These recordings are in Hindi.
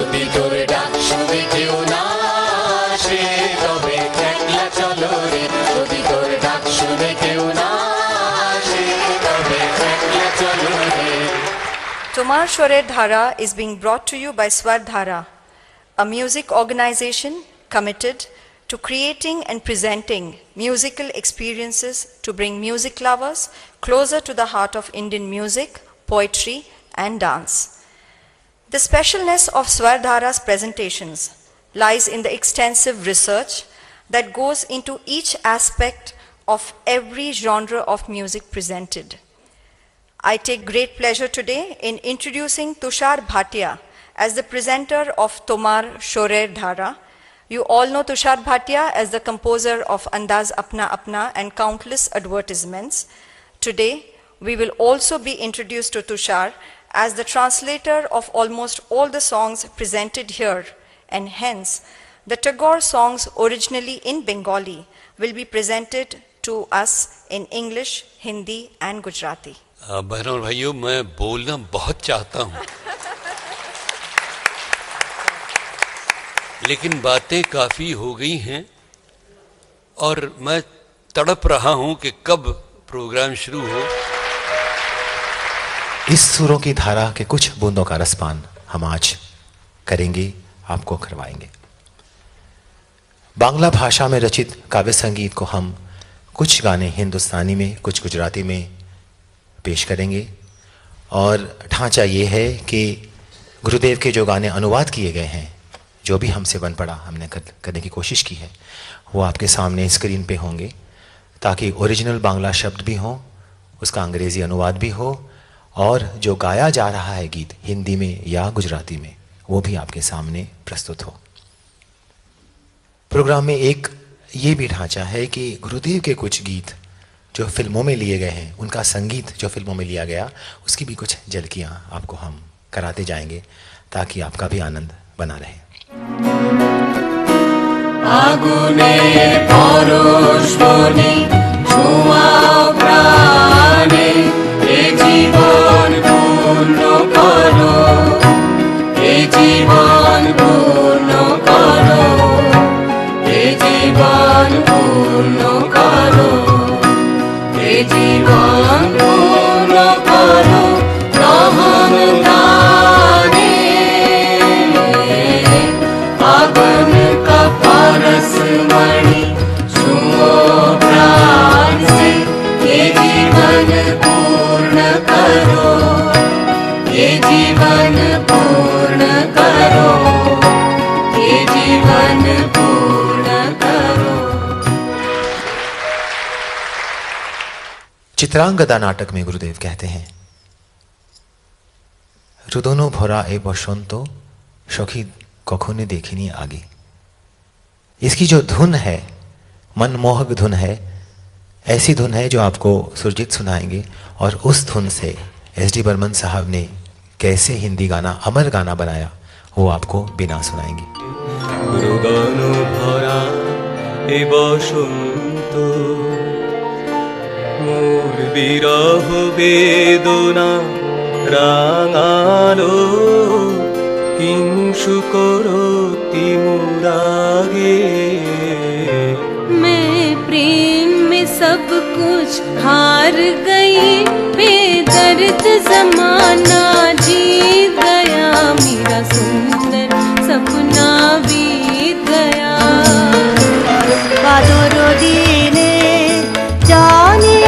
যদি তোর ডাক শুনে কেউ না আসে তবে একলা চলো রে যদি তোর ডাক শুনে কেউ না আসে তবে একলা চলো রে Tomar Shorer Dhara is being brought to you by Swar Dhara, a music organization committed to creating and presenting musical experiences to bring music lovers closer to the heart of Indian music, poetry and dance. The specialness of Swar Dhara's presentations lies in the extensive research that goes into each aspect of every genre of music presented. I take great pleasure today in introducing Tushar Bhatia as the presenter of Tomar Shorer Dhara. You all know Tushar Bhatia as the composer of Andaz Apna Apna and countless advertisements. Today, we will also be introduced to Tushar as the translator of almost all the songs presented here, and hence, the Tagore songs originally in Bengali will be presented to us in English, Hindi and Gujarati. बहनों और भाइयों, मैं बोलना बहुत चाहता हूँ लेकिन बातें काफ़ी हो गई हैं और मैं तड़प रहा हूँ कि कब प्रोग्राम शुरू हो। इस सुरों की धारा के कुछ बूंदों का रसपान हम आज करेंगे, आपको करवाएंगे। बांग्ला भाषा में रचित काव्य संगीत को हम कुछ गाने हिंदुस्तानी में, कुछ गुजराती में पेश करेंगे और ढांचा ये है कि गुरुदेव के जो गाने अनुवाद किए गए हैं, जो भी हमसे बन पड़ा हमने करने की कोशिश की है, वो आपके सामने स्क्रीन पे होंगे ताकि ओरिजिनल बांग्ला शब्द भी हों, उसका अंग्रेज़ी अनुवाद भी हो और जो गाया जा रहा है गीत हिंदी में या गुजराती में वो भी आपके सामने प्रस्तुत हो। प्रोग्राम में एक ये भी ढांचा है कि गुरुदेव के कुछ गीत जो फिल्मों में लिए गए हैं, उनका संगीत जो फिल्मों में लिया गया, उसकी भी कुछ झलकियाँ आपको हम कराते जाएंगे ताकि आपका भी आनंद बना रहे। আগুনে পরশ বনে ছোঁয়াও প্রাণে এ জীবন পূর্ণ করো এ জীবন পূর্ণ করো এ জীবন পূর্ণ করো এ জীবন পূর্ণ করো দহন দানে आगन का पारस मणि छुओ प्राण से ये जीवन पूर्ण करो ये जीवन पूर्ण करो ये जीवन पूर्ण करो। चित्रांगदा नाटक में गुरुदेव कहते हैं, रुदनो भरा ए बसंत सखी कखने देखिनी आगे। इसकी जो धुन है, मनमोहक धुन है, ऐसी धुन है जो आपको सुरजीत सुनाएंगे और उस धुन से एस डी बर्मन साहब ने कैसे हिंदी गाना, अमर गाना बनाया, वो आपको बिना सुनाएंगे। रुदनो भरा ए बसंत मोर बिरह बेदना राঙালো किंशु करती मुरागे। मैं प्रेम में सब कुछ हार गई, बेदर्द जमाना जीत गया, मेरा सुंदर सपना बीत गया। बादर दिने जाने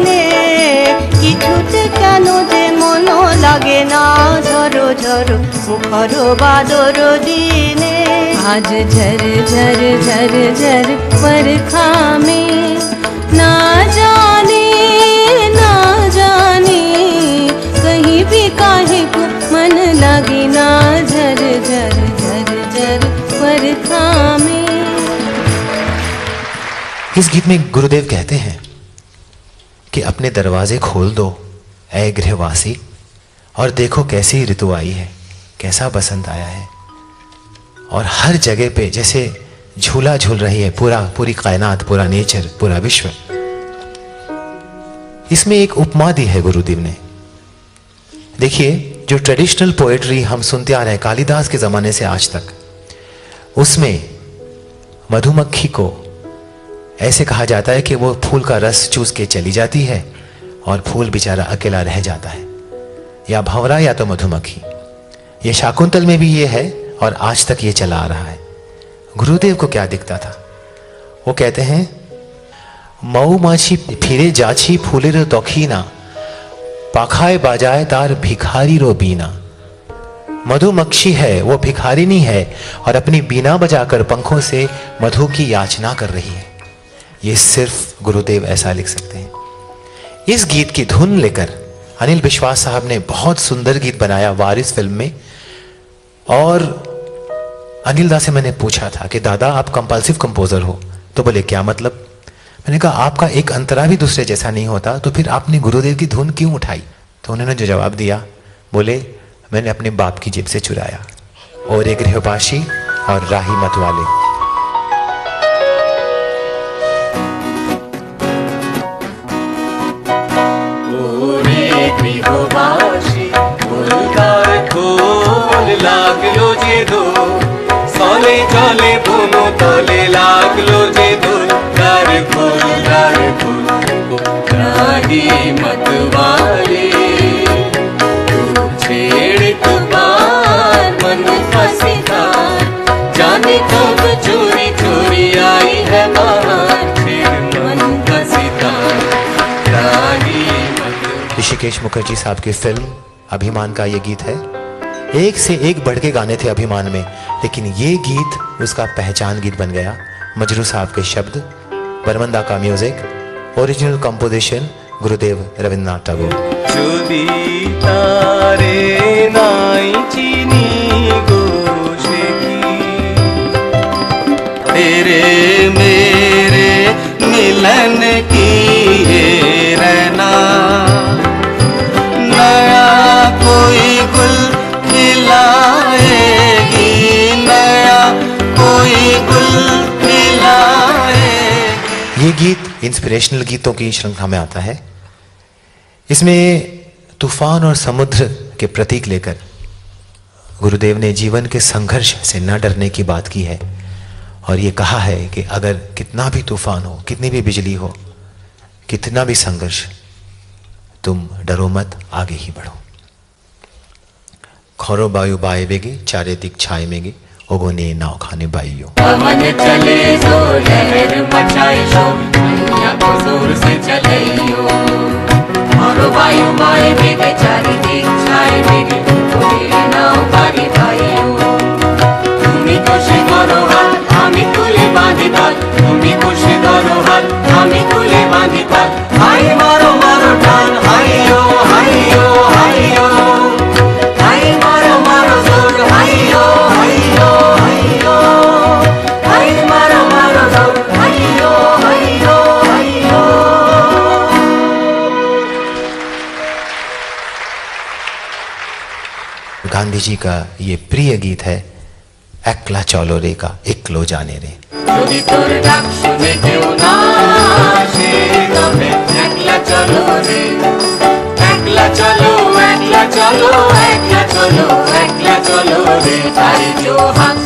ने কিছুতে কেন যে মনো লাগে না ঝরো ঝরো মুখর বাদর দিনে। आज झर झर झर झर बरखा में ना जाने कहीं भी काहे को मन लगे ना झर झर झर झर बरखा में। इस गीत में गुरुदेव कहते हैं कि अपने दरवाजे खोल दो ऐ गृहवासी और देखो कैसी ऋतु आई है, कैसा बसंत आया है। और हर जगह पे जैसे झूला झूल रही है पूरी कायनात, पूरा नेचर, पूरा विश्व। इसमें एक उपमा दी है गुरुदेव ने। देखिए, जो ट्रेडिशनल पोएट्री हम सुनते आ रहे हैं कालिदास के ज़माने से आज तक, उसमें मधुमक्खी को ऐसे कहा जाता है कि वो फूल का रस चूस के चली जाती है और फूल बेचारा अकेला रह जाता है, या भंवरा या तो मधुमक्खी। ये शाकुंतल में भी ये है और आज तक ये चला आ रहा है। गुरुदेव को क्या दिखता था? वो कहते हैं, मऊ माछी फिरे जाछी फूलेर दखिना, पाखाए बाजाए तार भिखारी रो बीना। मधुमक्खी है, वो भिखारिनी है और अपनी बीना बजाकर पंखों से मधु की याचना कर रही है। ये सिर्फ गुरुदेव ऐसा लिख सकते हैं। इस गीत की धुन लेकर अनिल विश्वास साहब ने बहुत सुंदर गीत बनाया वारिस फिल्म में। और अनिल दा से मैंने पूछा था कि दादा आप कंपल्सिव कंपोजर हो? तो बोले क्या मतलब? मैंने कहा आपका एक अंतरा भी दूसरे जैसा नहीं होता, तो फिर आपने गुरुदेव की धुन क्यों उठाई? तो उन्होंने जो जवाब दिया, बोले मैंने अपने बाप की जेब से चुराया। और एक गृहपाशी और राही मत वाले। গৃহবাসী ফুলকার খোল লাগলো যে দোল, সলে চলে বনো তলে লাগলো যে দোল। কার খোল राही मतवाले, तू छेड़ तुम्हार मन का सितार, जाने कब चोरी चोरी आई है बाहर, छेड़ मन का सितार राही मतवाले। ऋषिकेश मुखर्जी साहब की फिल्म अभिमान का ये गीत है। एक से एक बढ़ के गाने थे अभिमान में, लेकिन ये गीत उसका पहचान गीत बन गया। मजरू साहब के शब्द, बर्मंदा का म्यूजिक, ओरिजिनल कंपोजिशन गुरुदेव रविन्द्रनाथ टैगोर। যদি তারে নাই চিনি গো সে কি, तेरे मेरे मिलन की ये रहना, नया कोई गुल खिलाएगी, नया कोई गुल खिलाएगी। ये गीत इंस्पिरेशनल गीतों की श्रृंखला में आता है। इसमें तूफान और समुद्र के प्रतीक लेकर गुरुदेव ने जीवन के संघर्ष से न डरने की बात की है और ये कहा है कि अगर कितना भी तूफान हो, कितनी भी बिजली हो, कितना भी संघर्ष, तुम डरो मत, आगे ही बढ़ो। खौरो बायु बाए बेगे, चारे दिक छाए मेगे, ओगोने नाव खाने बाइयो। पवन चले जो लहर मचाए शो, दुनिया को जोर से चलाइयो। और वायु बाए बेगे, चारी दिक छाए बेगे, ओगोने नाव खाने बाइयो। তুমি খুশি করো হাত, আমি তুলে বাঁধি তাল, তুমি খুশি করো হাত, আমি তুলে বাঁধি তাল। হাই মারো মারো টান, হাইয়ো হাইয়ো হাইয়ো, হাই মারো মারো জোর, হাইয়ো হাইয়ো হাইয়ো, হাই মারো মারো জোর, হাইয়ো হাইয়ো হাইয়ো। गांधी जी का ये प्रिय गीत है, একলা চলো রে का একলো जाने रे। যদি তোর ডাক শুনে কেউ না আসে, তবে একলা চলো রে, একলা চলো একলা চলো একলা চলো একলা চলো রে। তাই जो हाथ